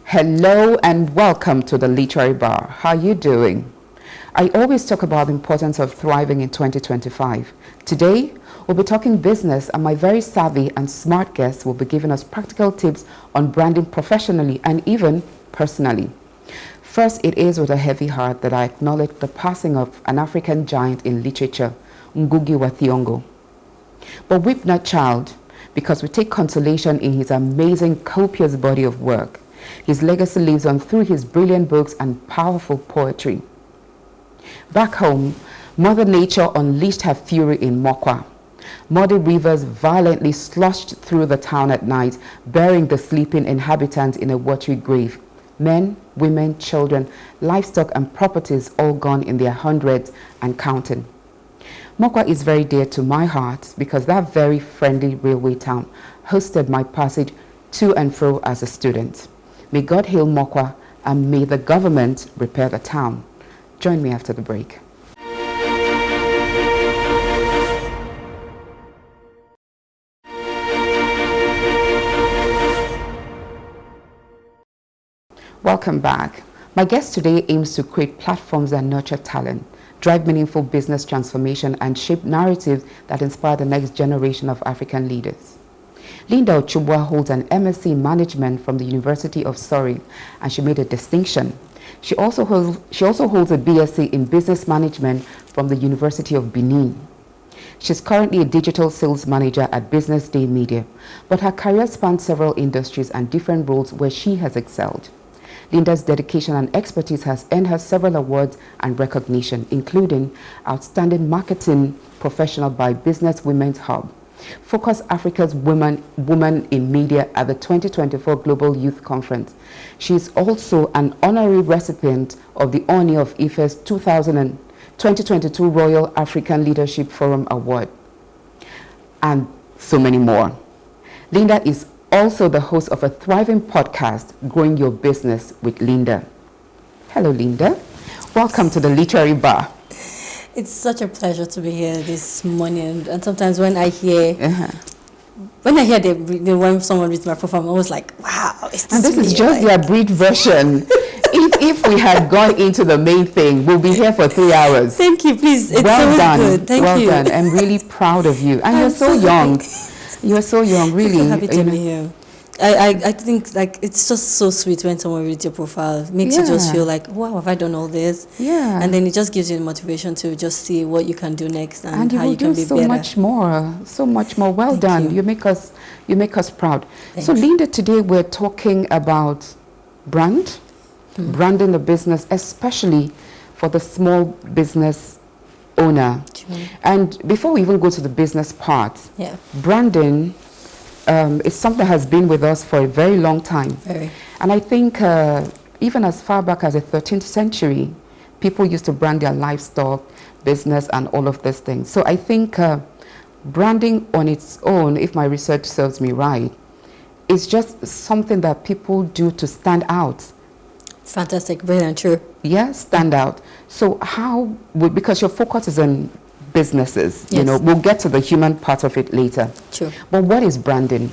Hello and welcome to the Literary Bar. How are you doing? I always talk about the importance of thriving in 2025. Today, we'll be talking business, and my very savvy and smart guest will be giving us practical tips on branding professionally and even personally. First, it is with a heavy heart that I acknowledge the passing of an African giant in literature, Ngugi wa Thiong'o. But weep not, child, because we take consolation in his amazing, copious body of work. His legacy lives on through his brilliant books and powerful poetry. Back home, Mother Nature unleashed her fury in Mokwa. Muddy rivers violently sloshed through the town at night, burying the sleeping inhabitants in a watery grave. Men, women, children, livestock and properties all gone in their hundreds and counting. Mokwa is very dear to my heart because that very friendly railway town hosted my passage to and fro as a student. May God heal Mokwa and may the government repair the town. Join me after the break. Welcome back. My guest today aims to create platforms that nurture talent, drive meaningful business transformation, and shape narratives that inspire the next generation of African leaders. Linda Ochugbua holds an MSc in Management from the University of Surrey, and she made a distinction. She also holds a BSc in Business Management from the University of Benin. She's currently a digital sales manager at Business Day Media, but her career spans several industries and different roles where she has excelled. Linda's dedication and expertise has earned her several awards and recognition, including Outstanding Marketing Professional by Business Women's Hub, Focus Africa's Woman in Media at the 2024 Global Youth Conference. She is also an honorary recipient of the Oni of Ife's 2022 Royal African Leadership Forum Award, and so many more. Linda is also the host of a thriving podcast, Growing Your Business with Linda. Hello, Linda. Welcome to the Literary Bar. It's such a pleasure to be here this morning. And sometimes when I hear, when someone reads my profile, I'm always like, wow. And this is just the abridged version. if we had gone into the main thing, we'll be here for 3 hours. Thank you, please. It's well done. Good. Thank you. Well done. I'm really proud of you. And you're so young. You're so young, really. I'm so happy to be here. I think like it's just so sweet when someone reads your profile. It makes you just feel like, wow, have I done all this? Yeah. And then it just gives you the motivation to just see what you can do next and you how you can be so better. much more. So much more. Well done. You make us proud. Thanks. So Linda, today we're talking about branding the business, especially for the small business owner. Sure. And before we even go to the business part, branding is something that has been with us for a very long time. Very. And I think even as far back as the 13th century, people used to brand their livestock, business, and all of these things. So I think branding on its own, if my research serves me right, is just something that people do to stand out. Fantastic, brilliant, true. Yeah, stand out. So because your focus is on businesses, we'll get to the human part of it later. True. But what is branding?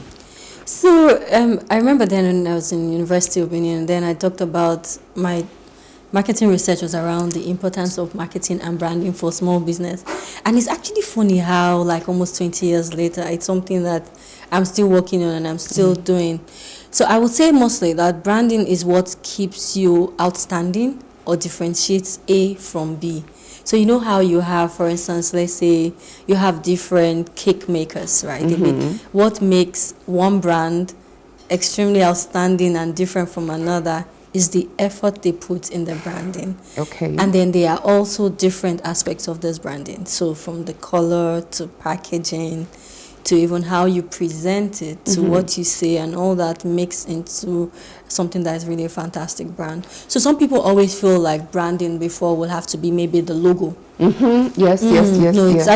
So I remember then when I was in University of Benin, then I talked about my marketing research was around the importance of marketing and branding for small business. And it's actually funny how like almost 20 years later, it's something that I'm still working on and I'm still doing. So I would say mostly that branding is what keeps you outstanding or differentiates A from B. So you know how you have, for instance, let's say you have different cake makers, right? What makes one brand extremely outstanding and different from another is the effort they put in the branding. Okay. And then there are also different aspects of this branding. So from the color to packaging to even how you present it, to what you say, and all that makes into something that is really a fantastic brand. So some people always feel like branding before will have to be maybe the logo. Yes. No, it's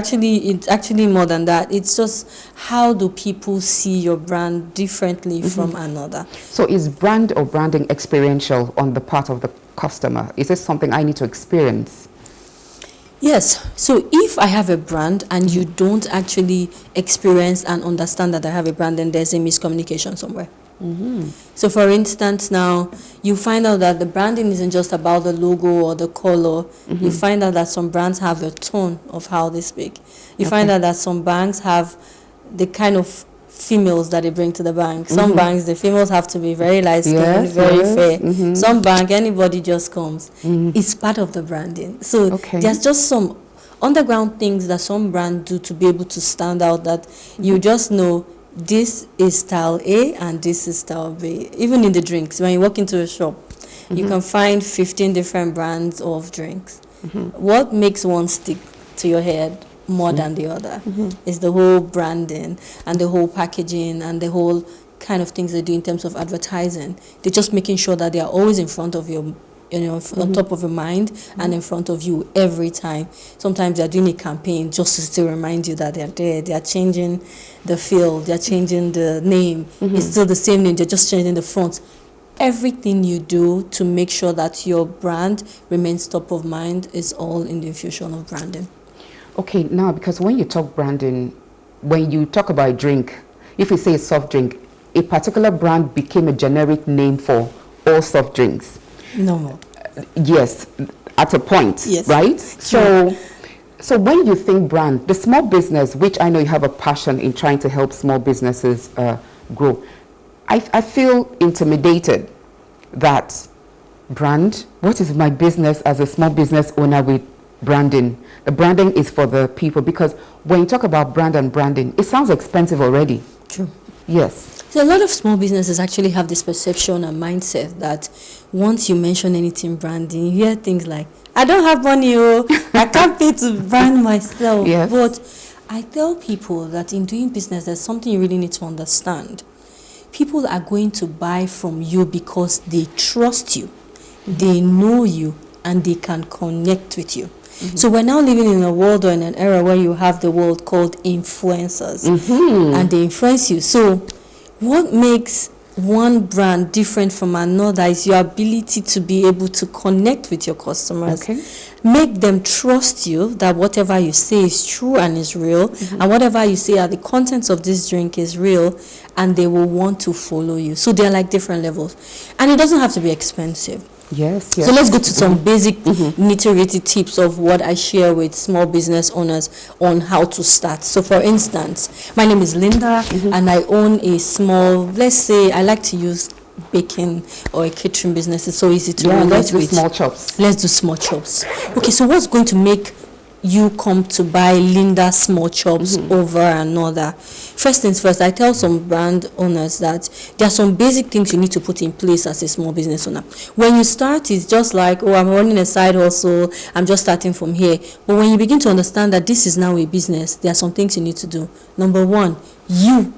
actually more than that. It's just how do people see your brand differently from another. So is brand or branding experiential on the part of the customer? Is this something I need to experience? Yes. So if I have a brand and you don't actually experience and understand that I have a brand, then there's a miscommunication somewhere. So for instance, now you find out that the branding isn't just about the logo or the color. You find out that some brands have a tone of how they speak. You find out that some banks have the kind of females that they bring to the bank. Some banks, the females have to be very light skinned, very fair. Some bank, anybody just comes. It's part of the branding. So there's just some underground things that some brands do to be able to stand out, that you just know this is style A and this is style B. Even in the drinks, when you walk into a shop, you can find 15 different brands of drinks. What makes one stick to your head more than the other is the whole branding and the whole packaging and the whole kind of things they do in terms of advertising. They're just making sure that they are always in front of your, on top of your mind and in front of you every time. Sometimes they're doing a campaign just to still remind you that they're there. They're changing the field, they're changing the name. It's still the same name, they're just changing the font. Everything you do to make sure that your brand remains top of mind is all in the infusion of branding. Okay, now, because when you talk branding, when you talk about a drink, if you say a soft drink, a particular brand became a generic name for all soft drinks. No more. Yes, at a point, yes. Right? So when you think brand, the small business, which I know you have a passion in trying to help small businesses grow, I feel intimidated that brand, what is my business as a small business owner with branding? The branding is for the people, because when you talk about brand and branding, it sounds expensive already. True. Yes. So a lot of small businesses actually have this perception and mindset that once you mention anything branding, you hear things like, I don't have money, I can't pay to brand myself. Yes. But I tell people that in doing business, there's something you really need to understand. People are going to buy from you because they trust you, they know you, and they can connect with you. So we're now living in a world or in an era where you have the world called influencers, and they influence you. So what makes one brand different from another is your ability to be able to connect with your customers, make them trust you that whatever you say is true and is real, and whatever you say are the contents of this drink is real, and they will want to follow you. So they're like different levels, and it doesn't have to be expensive. Yes. So let's go to some basic nitty-gritty tips of what I share with small business owners on how to start. So for instance, my name is Linda, and I own a small, let's say I like to use baking or a catering business. It's so easy to relate let's do with. small chops. Let's do small chops. Okay, so what's going to make you come to buy Linda small chops over another? First things first, I tell some brand owners that there are some basic things you need to put in place as a small business owner. When you start, it's just like, oh, I'm running a side hustle, I'm just starting from here. But when you begin to understand that this is now a business, there are some things you need to do. Number one, you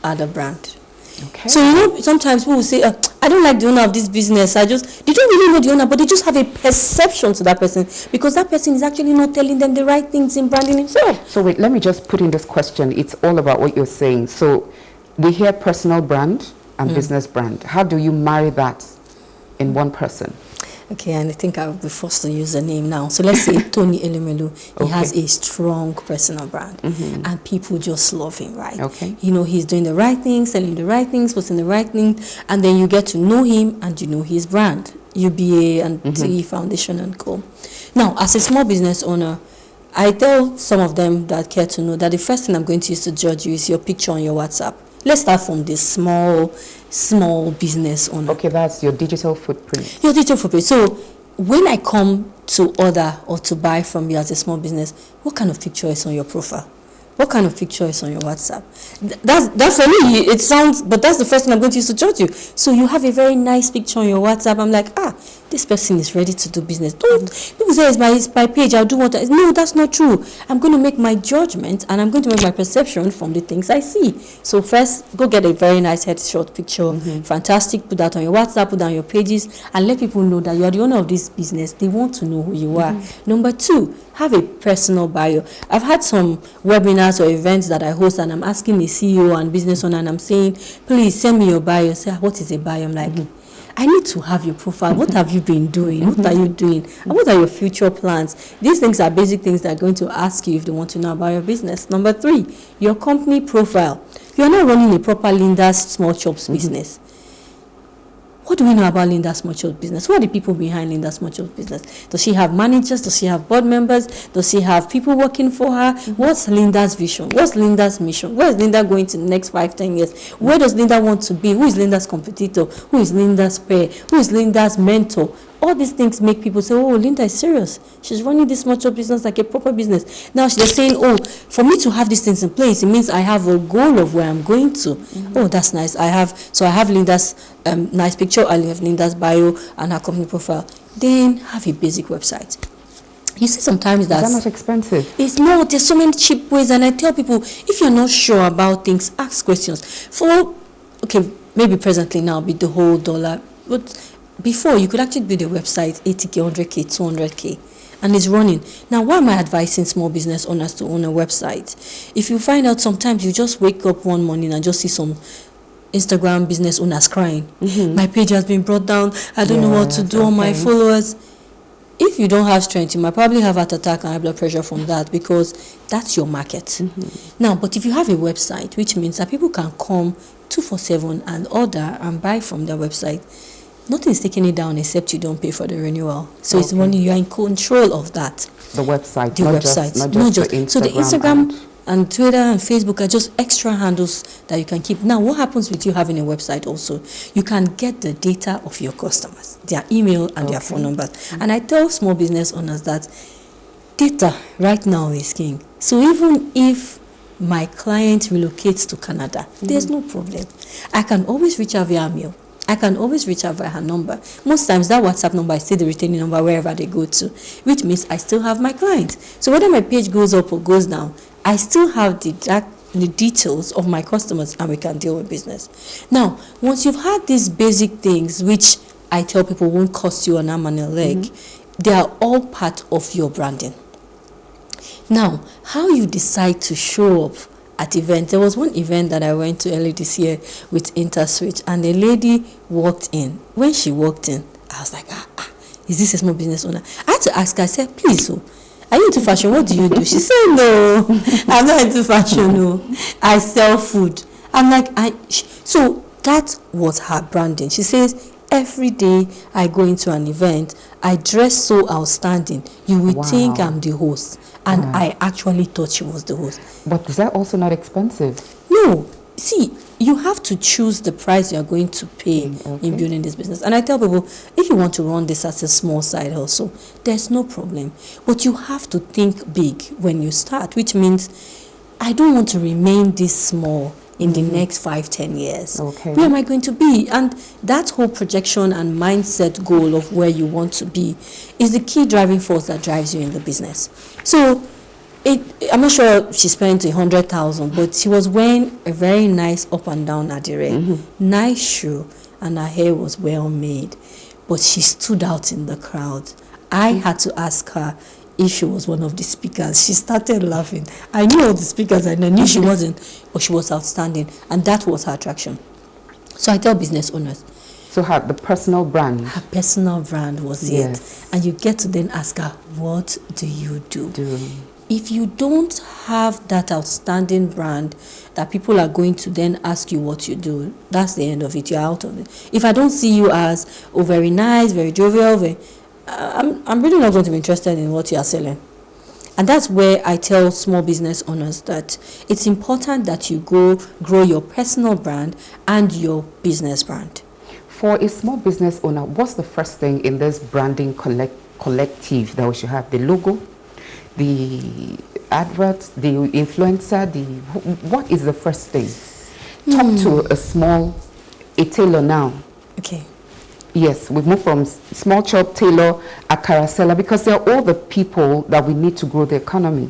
are the brand. Okay. So sometimes people will say, I don't like the owner of this business. They don't really know the owner, but they just have a perception to that person because that person is actually not telling them the right things in branding himself. So wait, let me just put in this question. It's all about what you're saying. So we hear personal brand and business brand. How do you marry that in one person? Okay, and I think I'll be forced to use a name now. So let's say Tony Elumelu. He has a strong personal brand, and people just love him, right? Okay. He's doing the right things, selling the right things, posting the right things, and then you get to know him and you know his brand, UBA and TE Foundation and Co. Now, as a small business owner, I tell some of them that care to know that the first thing I'm going to use to judge you is your picture on your WhatsApp. Let's start from this small business owner. Okay, that's your digital footprint. Your digital footprint. So when I come to order or to buy from you as a small business, what kind of picture is on your profile? What kind of picture is on your WhatsApp? That's for me, it sounds, but that's the first thing I'm going to use to judge you. So you have a very nice picture on your WhatsApp. I'm like, this person is ready to do business. People say it's my page, I'll do what no, that's not true. I'm going to make my judgment and I'm going to make my perception from the things I see. So first, go get a very nice headshot picture. Fantastic, put that on your WhatsApp, put that on your pages, and let people know that you are the owner of this business. They want to know who you are. Number two, have a personal bio. I've had some webinars or events that I host and I'm asking the CEO and business owner and I'm saying, please send me your bio. Say, what is a bio? I'm like, I need to have your profile. What have you been doing? What are you doing? And what are your future plans? These things are basic things they're going to ask you if they want to know about your business. Number three, your company profile. You're not running a proper Linda's small chops business. What do we know about Linda Small Child Business? Who are the people behind Linda Small Child Business? Does she have managers? Does she have board members? Does she have people working for her? What's Linda's vision? What's Linda's mission? Where is Linda going to the next 5-10 years? Where does Linda want to be? Who is Linda's competitor? Who is Linda's peer? Who is Linda's mentor? All these things make people say, oh, Linda is serious. She's running this small child business like a proper business. Now they're saying, oh, for me to have these things in place, it means I have a goal of where I'm going to. Oh, that's nice. I have Linda's nice picture. I have Linda's bio and her company profile. Then have a basic website. You see sometimes Is that not expensive? It's not. There's so many cheap ways. And I tell people, if you're not sure about things, ask questions. Okay, maybe presently now be the whole dollar. But before, you could actually build a website, 80K, 100K, 200K, and it's running. Now, why am I advising small business owners to own a website? If you find out sometimes you just wake up one morning and just see some Instagram business owners crying, my page has been brought down, I don't know what to do on my followers. If you don't have strength, you might probably have heart attack and high blood pressure from that, because that's your market. Now, but if you have a website, which means that people can come 247 and order and buy from their website, nothing is taking it down except you don't pay for the renewal. So it's money, you are in control of that. The website, the website, not just Instagram. So the Instagram and Twitter and Facebook are just extra handles that you can keep. Now, what happens with you having a website also? You can get the data of your customers, their email and their phone numbers. And I tell small business owners that data right now is king. So even if my client relocates to Canada, there's no problem. I can always reach out via mail. I can always reach out via her number. Most times that WhatsApp number is still the retaining number wherever they go to, which means I still have my client. So whether my page goes up or goes down, I still have the details of my customers, and we can deal with business. Now, once you've had these basic things, which I tell people won't cost you an arm and a leg, they are all part of your branding. Now, how you decide to show up at events. There was one event that I went to early this year with InterSwitch, and a lady walked in. When she walked in, I was like, is this a small business owner? I had to ask her, I said, please, are you into fashion? What do you do? She said, no, I'm not into fashion. No, I sell food. I'm like, so that was her branding. She says, every day I go into an event, I dress so outstanding. You will think I'm the host. And I actually thought she was the host. But is that also not expensive? No. See, you have to choose the price you are going to pay in building this business. And I tell people, if you want to run this as a small side hustle, there's no problem. But you have to think big when you start, which means I don't want to remain this small in the next 5-10 years. Where am I going to be? And that whole projection and mindset goal of where you want to be is the key driving force that drives you in the business. So I'm not sure she spent 100,000, but she was wearing a very nice up and down adire, nice shoe, and her hair was well made. But she stood out in the crowd. I had to ask her if she was one of the speakers. She started laughing. I knew all the speakers and I knew she wasn't, but she was outstanding, and that was her attraction. So I tell business owners. So the personal brand. Her personal brand was it. And you get to then ask her, what do you do? If you don't have that outstanding brand that people are going to then ask you what you do, that's the end of it. You're out of it. If I don't see you as, very nice, very jovial, I'm really not going to be interested in what you are selling. And that's where I tell small business owners that it's important that you grow your personal brand and your business brand. For a small business owner, what's the first thing in this branding collective that we should have? The logo, the advert, the influencer, what is the first thing? Talk to a tailor now. Okay. Yes, we've moved from small shop tailor, akara seller, because they're all the people that we need to grow the economy.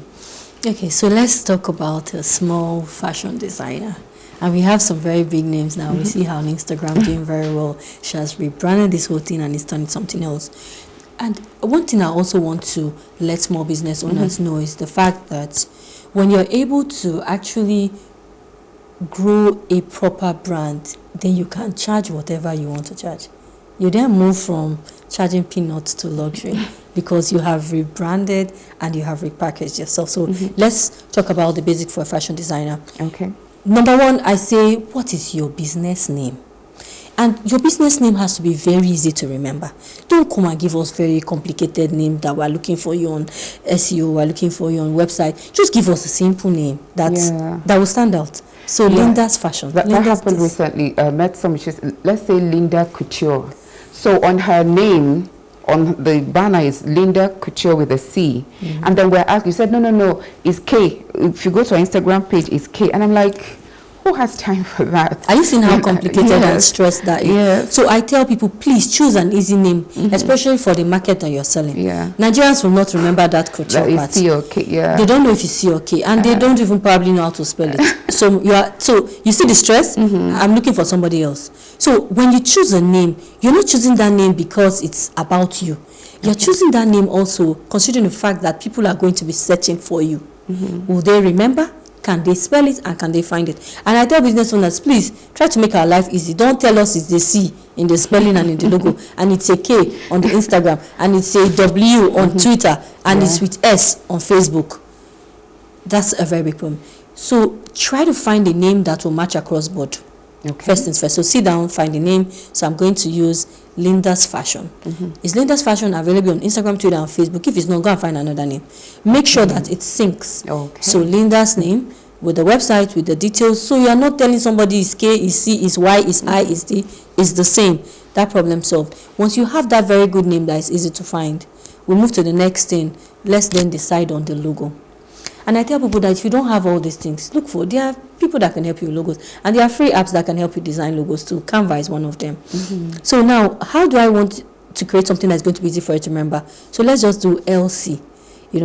Okay, so let's talk about a small fashion designer. And we have some very big names now. We see her on Instagram doing very well. She has rebranded this whole thing and it's turning something else. And one thing I also want to let small business owners know is the fact that when you're able to actually grow a proper brand, then you can charge whatever you want to charge. You then move from charging peanuts to luxury because you have rebranded and you have repackaged yourself. So let's talk about the basic for a fashion designer. Okay. Number one, I say, what is your business name? And your business name has to be very easy to remember. Don't come and give us very complicated name that we're looking for you on SEO, we're looking for you on website. Just give us a simple name that will stand out. So Linda's Fashion. That happened recently. I met some, let's say Linda Couture. So on her name, on the banner is Linda Couture with a C. And then we're asked, you said, no, it's K. If you go to our Instagram page, it's K. And I'm like, who has time for that? Are you seeing how complicated and stressed that is? Yes. So I tell people, please choose an easy name, especially for the market that you're selling. Yeah. Nigerians will not remember that couture part. C or K, They don't know if it's C or K, and they don't even probably know how to spell it. So you see the stress? I'm looking for somebody else. So when you choose a name, you're not choosing that name because it's about you. You're choosing that name also considering the fact that people are going to be searching for you. Will they remember? Can they spell it and can they find it? And I tell business owners, please try to make our life easy. Don't tell us it's a C in the spelling and in the logo, and it's a K on the Instagram, and it's a W on Twitter, and it's with S on Facebook. That's a very big problem. So try to find a name that will match across board. First things first. So sit down, find a name. So I'm going to use Linda's Fashion. Is Linda's Fashion available on Instagram, Twitter, and Facebook? If it's not, go and find another name. Make sure that it syncs. So Linda's name with the website, with the details. So you are not telling somebody is K, is C, is Y, is I, is D. It's the same. That problem solved. Once you have that very good name that is easy to find, we move to the next thing. Let's then decide on the logo. And I tell people that if you don't have all these things, there are people that can help you with logos. And there are free apps that can help you design logos too. Canva is one of them. So now, how do I want to create something that's going to be easy for you to remember? So let's just do LC.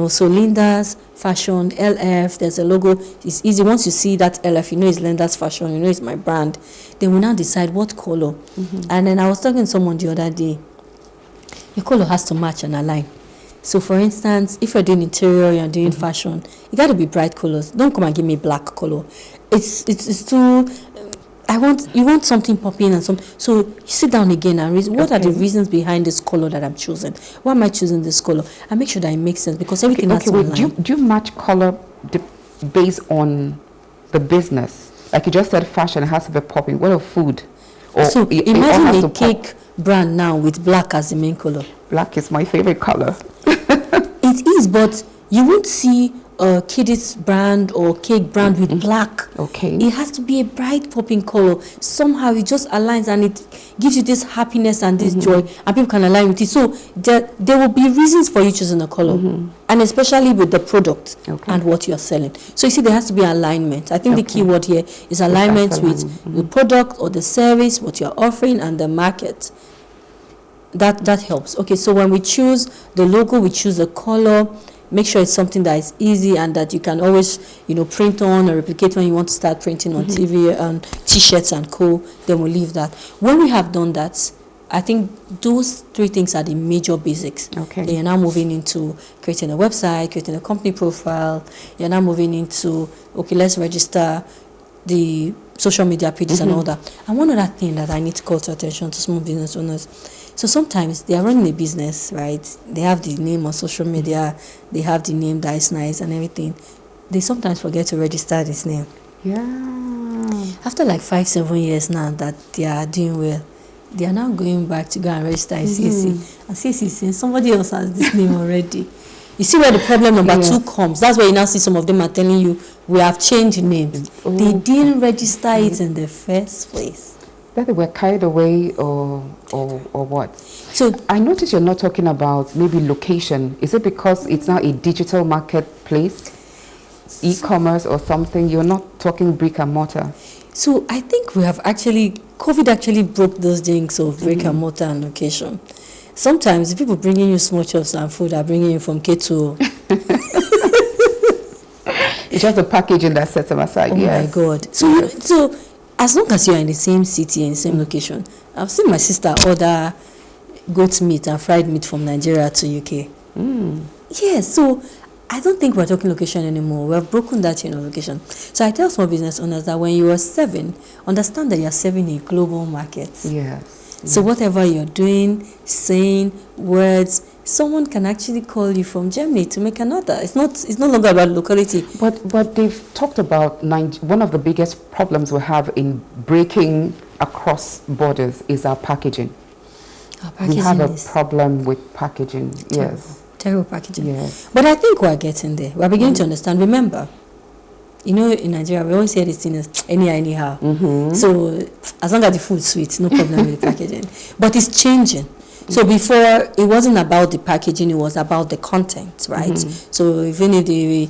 So Linda's Fashion, LF, there's a logo. It's easy. Once you see that LF, you know it's Linda's Fashion, you know it's my brand. Then we now decide what color. And then I was talking to someone the other day. Your color has to match and align. So for instance, if you're doing interior, you're doing fashion, you got to be bright colors. Don't come and give me black color. It's too. You want something popping and something. So you sit down again and read what are the reasons behind this color that I'm choosing. Why am I choosing this color? And make sure that it makes sense because everything has to align. Do you match color based on the business? Like you just said, fashion has to be popping. What of food? So imagine a cake brand now with black as the main color. Black is my favorite color. It is, but you won't see a kiddies brand or cake brand with black. It has to be a bright popping color. Somehow it just aligns and it gives you this happiness and this joy, and people can align with it. So there will be reasons for you choosing a color, and especially with the product and what you're selling. So you see, there has to be alignment. I think the key word here is alignment with the product or the service, what you're offering, and the market. That helps. Okay, so when we choose the logo, we choose the color. Make sure it's something that is easy and that you can always, print on or replicate when you want to start printing on TV and T-shirts and co. Then we'll leave that. When we have done that, I think those three things are the major basics. Then you're now moving into creating a website, creating a company profile. You're now moving into, let's register the social media pages and all that. And one other thing that I need to call to attention to small business owners. So sometimes they are running a business, right? They have the name on social media, they have the name that is nice and everything. They sometimes forget to register this name. After like 5-7 years now that they are doing well, they are now going back to go and register in CAC. And CAC is saying somebody else has this name already. You see where the problem number 2 comes. That's where you now see some of them are telling you, we have changed names. They didn't register it in the first place. That they were carried away or what? So I notice you're not talking about maybe location. Is it because it's now a digital marketplace, e-commerce or something? You're not talking brick and mortar. So I think COVID actually broke those things of brick and mortar and location. Sometimes the people bringing you small chops and food are bringing you from K2. It's just the packaging that sets them aside. Oh my God. So as long as you're in the same city and the same location, I've seen my sister order goat meat and fried meat from Nigeria to UK. Yes, so I don't think we're talking location anymore. We've broken that location. So I tell small business owners that when you are serving, understand that you're serving a global market. Yes. So whatever you're doing, saying, words, someone can actually call you from Germany to make an order. It's no longer about locality. But they've talked about one of the biggest problems we have in breaking across borders is our packaging. Our packaging we have a problem with packaging. Terrible. Yes. Terrible packaging. Yes. But I think we're getting there. We're beginning to understand. Remember, in Nigeria, we always say this thing is anyhow. So as long as the food's sweet, no problem with the packaging. But it's changing. So before, it wasn't about the packaging, it was about the content, right? So even if the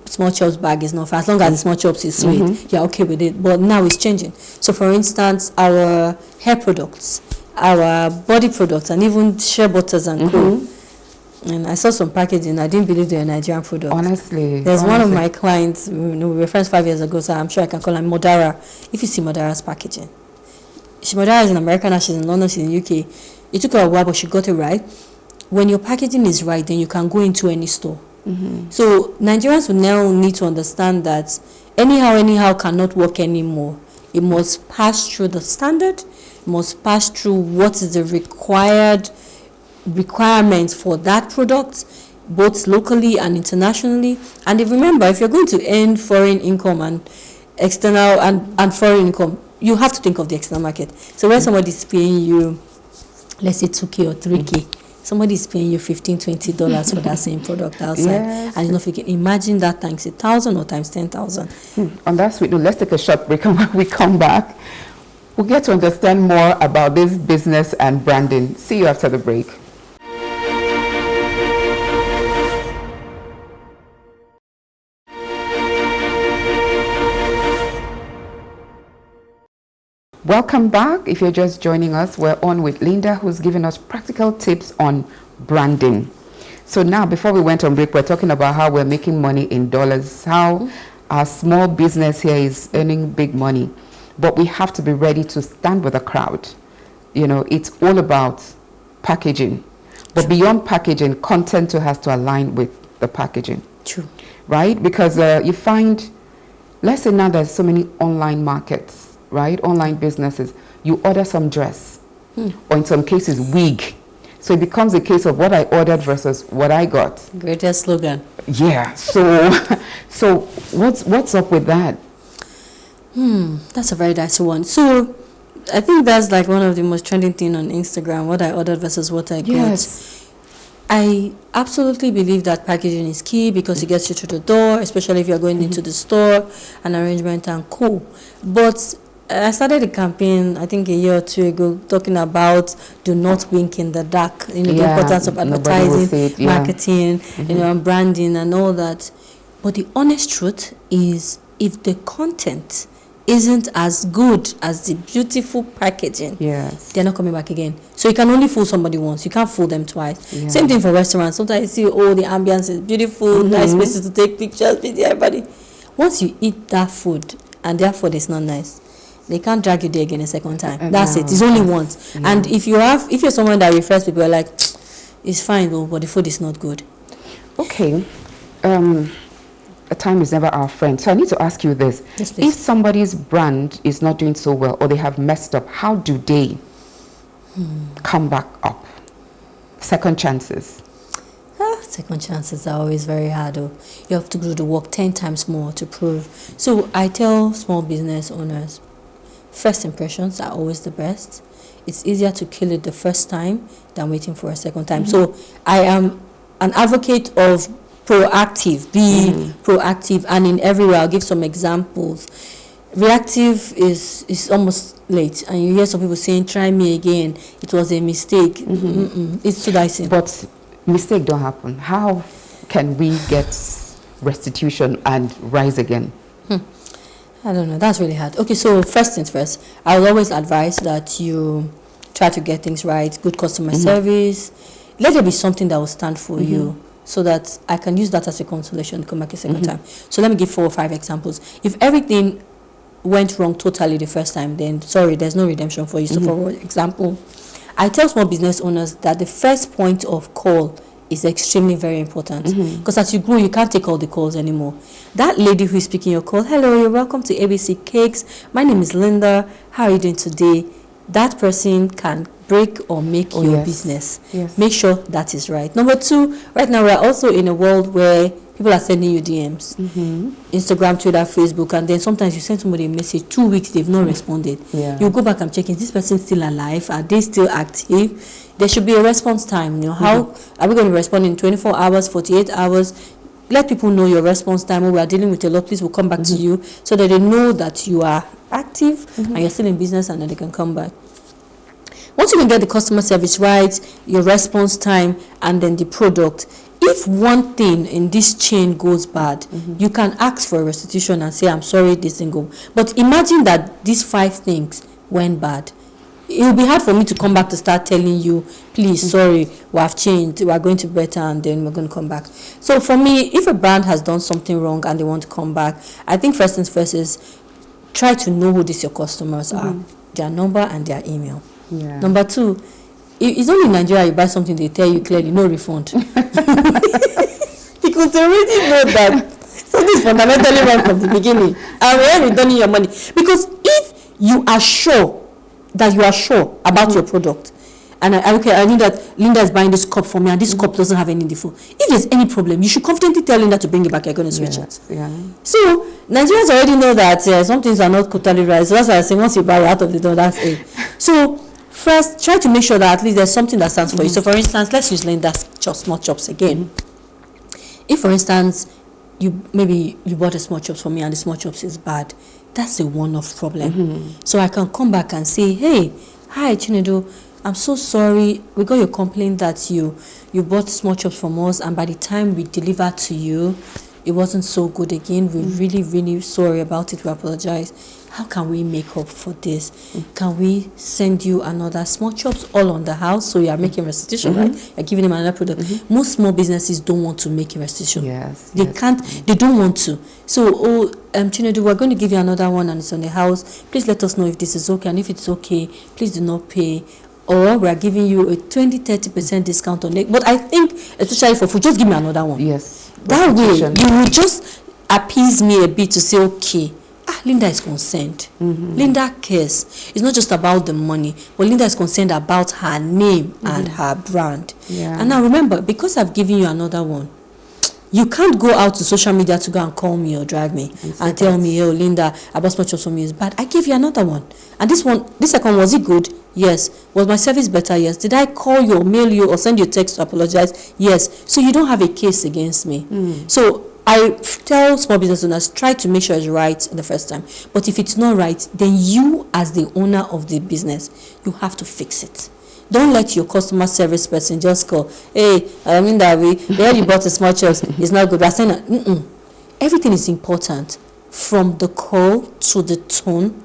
small chops bag is not, as long as the small chops is sweet, you're okay with it. But now it's changing. So for instance, our hair products, our body products, and even shea butters and co. And I saw some packaging. I didn't believe they were Nigerian products. Honestly. There's one of my clients, we were friends 5 years ago, so I'm sure I can call her Modara. If you see Modara's packaging. Modara is an American, now she's in London, she's in UK. It took her a while, but she got it right. When your packaging is right, then you can go into any store. So Nigerians will now need to understand that anyhow cannot work anymore. It must pass through the standard, it must pass through what is the requirements for that product, both locally and internationally. And remember, if you're going to earn foreign income and external and foreign income, you have to think of the external market. So when somebody is paying you, let's say 2K or 3K, somebody is paying you $15, $20 for that same product outside, and if you can imagine that times 1,000 or times 10,000. On that sweet note, let's take a short break, and when we come back, we'll get to understand more about this business and branding. See you after the break. Welcome back. If you're just joining us, we're on with Linda, who's giving us practical tips on branding. So now, before we went on break, we're talking about how we're making money in dollars, how our small business here is earning big money. But we have to be ready to stand with the crowd. It's all about packaging. But beyond packaging, content too has to align with the packaging. True. Right? Because you find, let's say now there's so many online markets, right? Online businesses. You order some dress, or in some cases, wig. So it becomes a case of what I ordered versus what I got. Greatest slogan. Yeah. So what's up with that? That's a very dicey one. So I think that's like one of the most trending thing on Instagram, what I ordered versus what I got. Yes. I absolutely believe that packaging is key because it gets you to the door, especially if you're going into the store, an arrangement and cool. But I started a campaign, I think a year or two ago, talking about do not wink in the dark, the importance of advertising, marketing, and branding and all that. But the honest truth is, if the content isn't as good as the beautiful packaging, they're not coming back again. So you can only fool somebody once, you can't fool them twice. Yeah. Same thing for restaurants. Sometimes you see, the ambience is beautiful, nice places to take pictures with everybody. Once you eat that food and therefore it's not nice, they can't drag you there again a second time. That's it. It's only once. Yeah. And if you're someone that refers people, are like, it's fine though, but the food is not good. Okay. Time is never our friend. So I need to ask you this. Yes, if somebody's brand is not doing so well or they have messed up, how do they come back up? Second chances. Second chances are always very hard. You have to do the work 10 times more to prove. So I tell small business owners, first impressions are always the best. It's easier to kill it the first time than waiting for a second time. So I am an advocate of proactive. Be proactive, and in every way. I'll give some examples. Reactive is almost late, and you hear some people saying, try me again, it was a mistake. It's too dicey. But mistake don't happen. How can we get restitution and rise again? I don't know. That's really hard. Okay, so first things first, I will always advise that you try to get things right, good customer service. Let there be something that will stand for you, so that I can use that as a consolation to come back a second time. So let me give 4 or 5 examples. If everything went wrong totally the first time, then sorry, there's no redemption for you. So for example, I tell small business owners that the first point of call is extremely very important, because as you grow, you can't take all the calls anymore. That lady who is picking your call, hello, you're welcome to ABC Cakes. My name is Linda. How are you doing today? that person can break or make your business. Yes. Make sure that is right. Number 2, right now we're also in a world where people are sending you DMs. Instagram, Twitter, Facebook, and then sometimes you send somebody a message, 2 weeks, they've not responded. Yeah. You go back and check, is this person still alive? Are they still active? There should be a response time. How are we going to respond in 24 hours, 48 hours? Let people know your response time. We are dealing with a lot. Please, we'll come back to you so that they know that you are active and you're still in business, and then they can come back. Once you can get the customer service right, your response time, and then the product, if one thing in this chain goes bad, you can ask for a restitution and say, I'm sorry, this didn't go. But imagine that these 5 things went bad. It will be hard for me to come back to start telling you, please, sorry, we have changed, we are going to better, and then we're going to come back. So for me, if a brand has done something wrong and they want to come back, I think first things first is try to know who these your customers are, their number and their email. Yeah. Number 2, it's only in Nigeria you buy something, they tell you clearly, no refund. Because they already know that something is fundamentally wrong from the beginning. And we are returning your money. Because if you are sure that you are sure about your product, and I knew that Linda is buying this cup for me, and this cup doesn't have any default. If there's any problem, you should confidently tell Linda to bring it back. You're going to switch it. Yeah. So Nigerians already know that some things are not totally right. So that's why I say once you buy it out of the door, that's it. So first, try to make sure that at least there's something that stands for you. So for instance, let's use Linda's small chops again. If for instance, you bought a small chops for me and the small chops is bad, that's a one-off problem. So I can come back and say, hey, hi Chinedu, I'm so sorry, we got your complaint that you bought small chops from us, and by the time we delivered to you, it wasn't so good again. We're really, really sorry about it. We apologize. How can we make up for this? Can we send you another small chops all on the house? So you are making restitution, right? You're giving them another product. Most small businesses don't want to make a restitution. They can't, they don't want to. So, Chinedu, we're going to give you another one and it's on the house. Please let us know if this is okay. And if it's okay, please do not pay. Or we are giving you a 20-30% discount on it. But I think, especially for food, just give me another one. Yes. That way, you will just appease me a bit to say, okay, Linda is concerned. Linda cares. It's not just about the money, but Linda is concerned about her name and her brand. And now remember, because I've given you another one, you can't go out to social media to go and call me or drag me and tell me, oh, Linda, I bought small chops from you, it's bad. I gave you another one. And this second, was it good? Yes. Was my service better? Yes. Did I call you or mail you or send you a text to apologize? Yes. So you don't have a case against me. So I tell small business owners, try to make sure it's right the first time. But if it's not right, then you as the owner of the business, you have to fix it. Don't let your customer service person just call, hey, I mean that we heard you bought a small chops, it's not good. Everything is important, from the call to the tone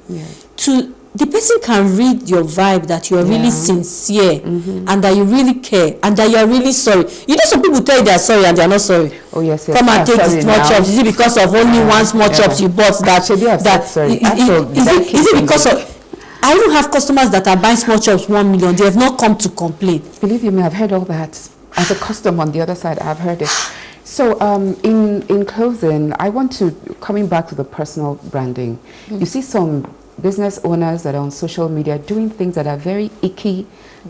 to the person can read your vibe that you are really sincere and that you really care and that you are really sorry. You know, some people tell you they are sorry and they are not sorry. Oh yes. Come and take the small chops. Is it because of only one small chops you bought that? Sorry. Is it because of? I don't have customers that are buying small chops 1 million. They have not come to complain. Believe you me, I've heard all that. As a customer on the other side, I've heard it. So in closing, I want to, coming back to the personal branding, you see some business owners that are on social media doing things that are very icky,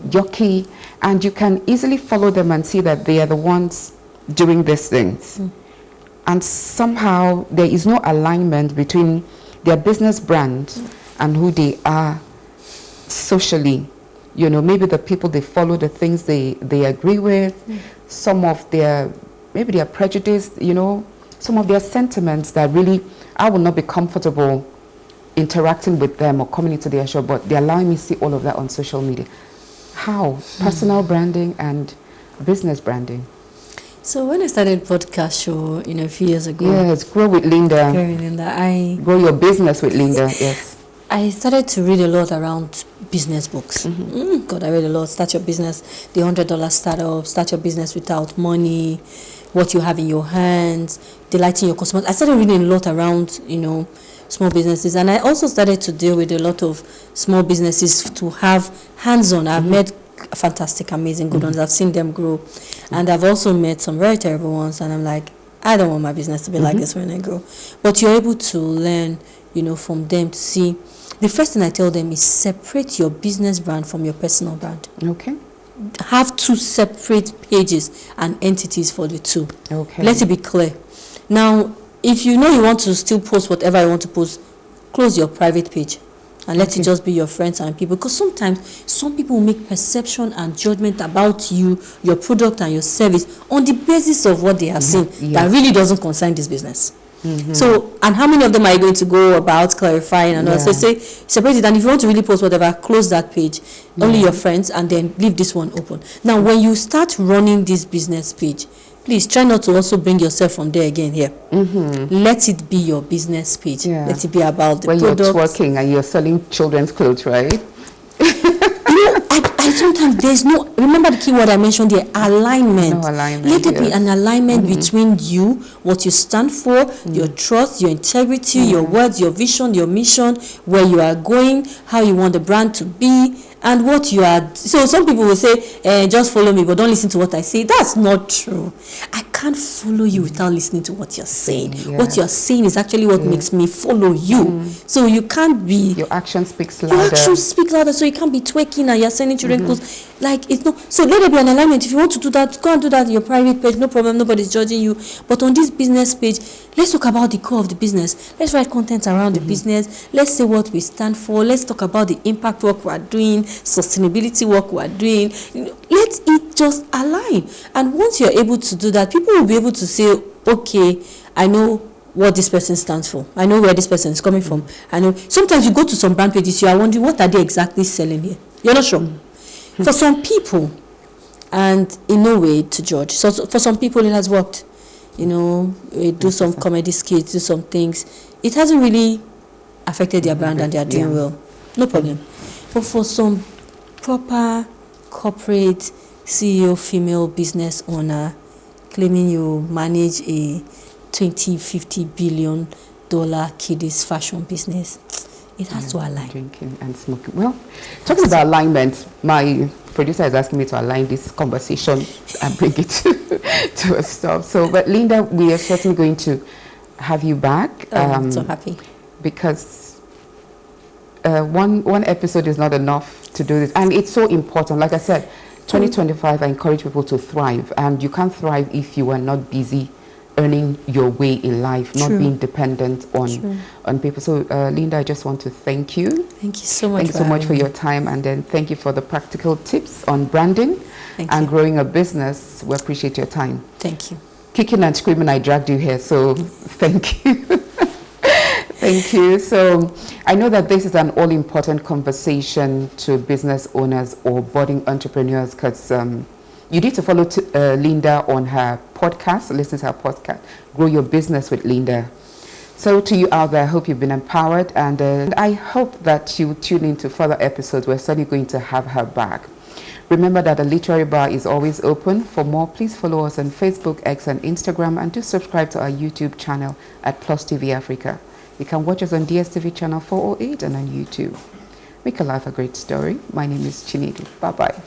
yucky, and you can easily follow them and see that they are the ones doing these things. And somehow there is no alignment between their business brand and who they are socially. You know, maybe the people they follow, the things they agree with, some of their, maybe their prejudice, you know, some of their sentiments that really, I will not be comfortable interacting with them or coming into their shop, but they're allowing me to see all of that on social media. How? Personal branding and business branding. So when I started podcast show, a few years ago. Yes, Grow with Linda. Grow your business with Linda, yes. I started to read a lot around business books. God, I read a lot. Start your business, the $100 startup, start your business without money, what you have in your hands, delighting your customers. I started reading a lot around, small businesses. And I also started to deal with a lot of small businesses to have hands-on. I've met fantastic, amazing, good ones. I've seen them grow. And I've also met some very terrible ones. And I'm like, I don't want my business to be like this when I grow. But you're able to learn, from them to see the first thing I tell them is separate your business brand from your personal brand. Okay. Have two separate pages and entities for the two. Okay. Let it be clear. Now, if you know you want to still post whatever you want to post, close your private page and let it just be your friends and people. Because sometimes some people will make perception and judgment about you, your product and your service on the basis of what they have seen that really doesn't concern this business. So, and how many of them are you going to go about clarifying and all? So say separate it, and if you want to really post whatever, close that page, only your friends, and then leave this one open. Now when you start running this business page, please try not to also bring yourself from there again here. Let it be your business page. Let it be about the product. When you're twerking and you're selling children's clothes, right? I sometimes there's no, remember the key word I mentioned there, alignment. No alignment. Let it be an alignment between you, what you stand for, your trust, your integrity, your words, your vision, your mission, where you are going, how you want the brand to be, and what you are. So some people will say, just follow me, but don't listen to what I say. That's not true. I can't follow you without listening to what you're saying. What you're saying is actually what makes me follow you. So you can't be. Your action speaks louder. Your actions speak louder, so you can't be twerking and you're sending children clothes. Like, it's not. So let there be an alignment. If you want to do that, go and do that on your private page. No problem. Nobody's judging you. But on this business page, let's talk about the core of the business. Let's write content around the business. Let's say what we stand for. Let's talk about the impact work we're doing, sustainability work we're doing. Let it just align. And once you're able to do that, people will be able to say, okay, I know what this person stands for. I know where this person is coming from. I know. Sometimes you go to some brand pages, you are wondering, what are they exactly selling here? You're not sure. For some people, and in no way to judge. So for some people, it has worked. You know, do some comedy skits, do some things. It hasn't really affected their brand and they are doing well. No problem. But for some proper corporate CEO, female business owner, claiming you manage a $50 billion kiddies fashion business, it has to align. Drinking and smoking. Well, talking about alignment, my producer is asking me to align this conversation and bring it to a stop. So, but Linda, we are certainly going to have you back. I'm so happy. Because one episode is not enough to do this. And it's so important. Like I said, 2025, I encourage people to thrive. And you can't thrive if you are not busy earning your way in life, not being dependent on people. So, Linda, I just want to thank you. Thank you so much. Thank you so much for your time, and then thank you for the practical tips on branding and growing a business. We appreciate your time. Thank you. Kicking and screaming, I dragged you here, so thank you. Thank you. So I know that this is an all-important conversation to business owners or budding entrepreneurs, because you need to follow Linda on her podcast, listen to her podcast, Grow Your Business with Linda. So to you out there, I hope you've been empowered, and I hope that you tune into further episodes. We're certainly going to have her back. Remember that the Literary Bar is always open. For more, please follow us on Facebook, X, and Instagram, and do subscribe to our YouTube channel at Plus TV Africa. You can watch us on DSTV channel 408 and on YouTube. Make a life a great story. My name is Chinedu. Bye-bye.